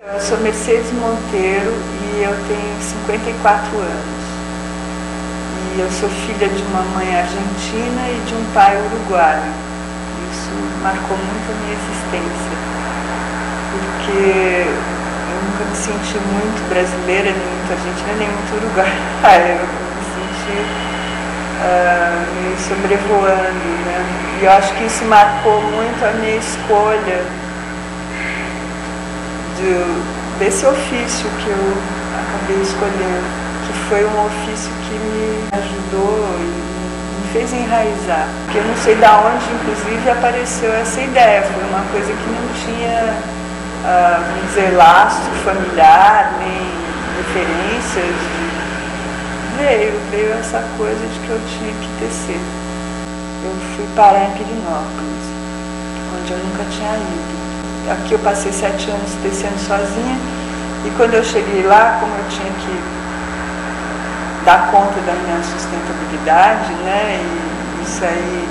Eu sou Mercedes Monteiro e eu tenho 54 anos. E eu sou filha de uma mãe argentina e de um pai uruguaio. Isso marcou muito a minha existência, porque eu nunca me senti muito brasileira, nem muito argentina, nem muito uruguaia. Eu me senti meio sobrevoando, né? E eu acho que isso marcou muito a minha escolha desse ofício que eu acabei escolhendo, que foi um ofício que me ajudou e me fez enraizar. Porque eu não sei de onde, inclusive, apareceu essa ideia. Foi uma coisa que não tinha, vamos dizer, lastro familiar, nem referências. Veio essa coisa de que eu tinha que tecer. Eu fui parar em Pirenópolis, onde eu nunca tinha ido. Aqui eu passei 7 anos tecendo sozinha, e quando eu cheguei lá, como eu tinha que dar conta da minha sustentabilidade, né, e isso aí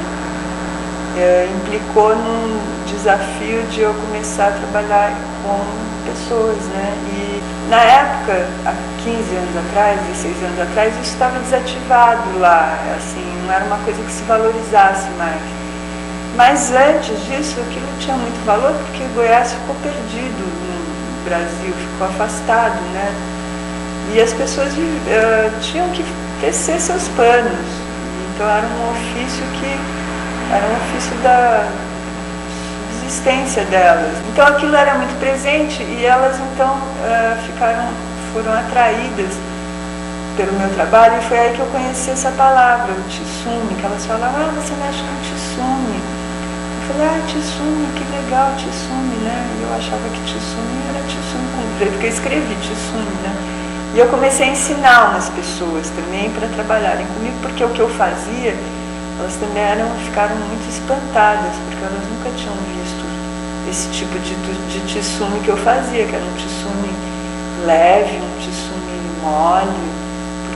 implicou num desafio de eu começar a trabalhar com pessoas, né, e na época, há 15 anos atrás, 16 anos atrás, isso estava desativado lá, assim, não era uma coisa que se valorizasse mais. Mas antes disso, aquilo tinha muito valor, porque Goiás ficou perdido no Brasil, ficou afastado, né? E as pessoas tinham que tecer seus panos. Então era um ofício da existência delas. Então aquilo era muito presente e elas então foram atraídas pelo meu trabalho, e foi aí que eu conheci essa palavra, o Tissune, que elas falavam, você mexe com Tissune. Eu falei, Tissune, que legal, Tissune, né? E eu achava que Tissune era Tissune com preto, porque eu escrevi Tissune, né? E eu comecei a ensinar umas pessoas também para trabalharem comigo, porque o que eu fazia, elas também ficaram muito espantadas, porque elas nunca tinham visto esse tipo de Tissune que eu fazia, que era um Tissune leve, um Tissune mole,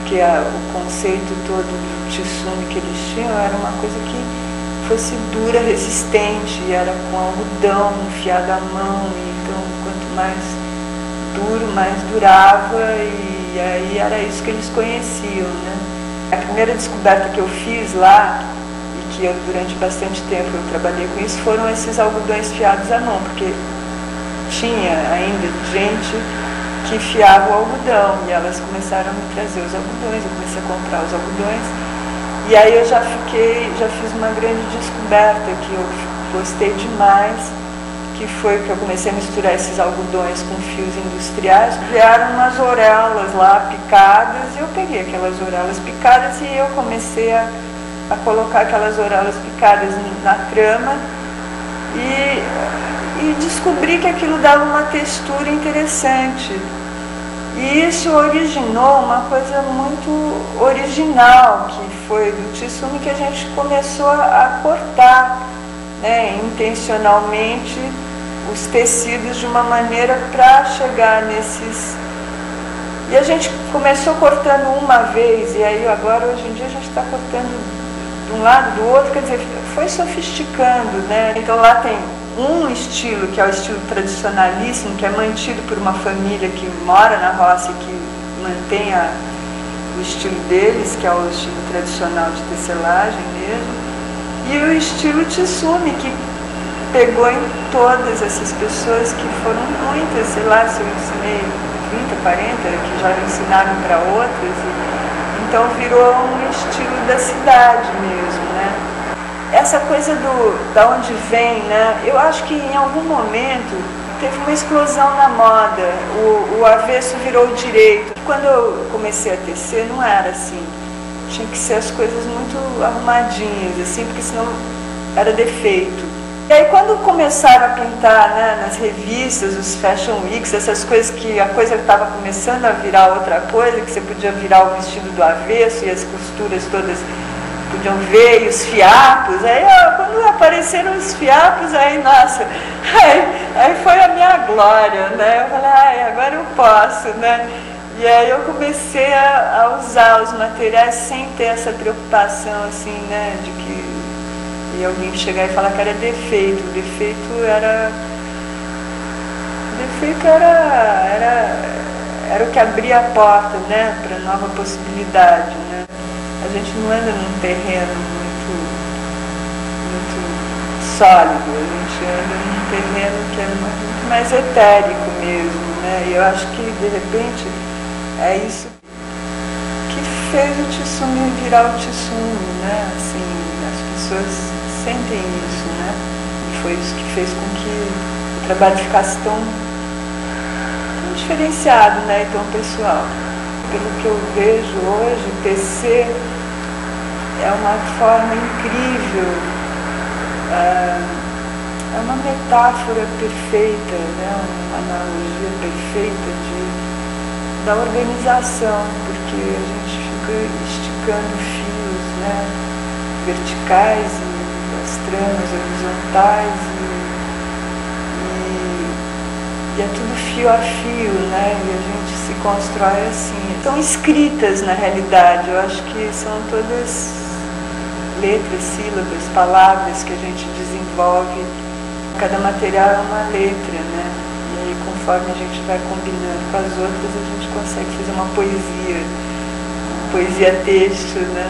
porque o conceito todo do Tissune que eles tinham era uma coisa que fosse dura, resistente, e era com algodão enfiado à mão, e então quanto mais duro, mais durava, e aí era isso que eles conheciam, né? A primeira descoberta que eu fiz lá, e que eu durante bastante tempo eu trabalhei com isso, foram esses algodões fiados à mão, porque tinha ainda gente que fiava o algodão, e elas começaram a me trazer os algodões, eu comecei a comprar os algodões, e aí eu já fiz uma grande descoberta que eu gostei demais, que foi que eu comecei a misturar esses algodões com fios industriais, criaram umas orelhas lá picadas, e eu peguei aquelas orelhas picadas e eu comecei a colocar aquelas orelhas picadas na trama, e descobri que aquilo dava uma textura interessante. E isso originou uma coisa muito original, que foi do Tissune, que a gente começou a cortar, né, intencionalmente os tecidos de uma maneira para chegar nesses... E a gente começou cortando uma vez, e aí agora hoje em dia a gente está cortando de um lado, do outro, quer dizer, foi sofisticando, né? Então lá tem um estilo, que é o estilo tradicionalíssimo, que é mantido por uma família que mora na roça e que mantém o estilo deles, que é o estilo tradicional de tecelagem mesmo, e o estilo Tissune, que pegou em todas essas pessoas, que foram muitas, sei lá, se eu ensinei 30, 40, que já ensinaram para outras, então virou um estilo da cidade mesmo, né? Essa coisa da onde vem, né? Eu acho que em algum momento teve uma explosão na moda, o avesso virou o direito. Quando eu comecei a tecer não era assim, tinha que ser as coisas muito arrumadinhas, assim, porque senão era defeito. E aí quando começaram a pintar, né, nas revistas, os Fashion Weeks, essas coisas que a coisa estava começando a virar outra coisa, que você podia virar o vestido do avesso e as costuras todas podiam ver, e os fiapos, aí quando apareceram os fiapos, aí nossa, aí foi a minha glória, né? Eu falei, agora eu posso, né? E aí eu comecei a usar os materiais sem ter essa preocupação, assim, né, de que alguém chegar e falar que era defeito. O defeito era defeito era o que abria a porta, né, para nova possibilidade, né? A gente não anda num terreno muito sólido, a gente anda num terreno que é muito mais etérico mesmo, né? E eu acho que, de repente, é isso que fez o Tsutsumi virar o Tsutsumi, né? Assim, as pessoas sentem isso, né? E foi isso que fez com que o trabalho ficasse tão diferenciado, né? E tão pessoal. Pelo que eu vejo hoje, TC é uma forma incrível, é uma metáfora perfeita, né? Uma analogia perfeita da organização, porque a gente fica esticando fios, né? Verticais e as tramas horizontais e é tudo fio a fio, né? E a gente se constrói assim. São escritas na realidade, eu acho que são todas letras, sílabas, palavras que a gente desenvolve. Cada material é uma letra, né? E aí, conforme a gente vai combinando com as outras, a gente consegue fazer uma poesia texto, né?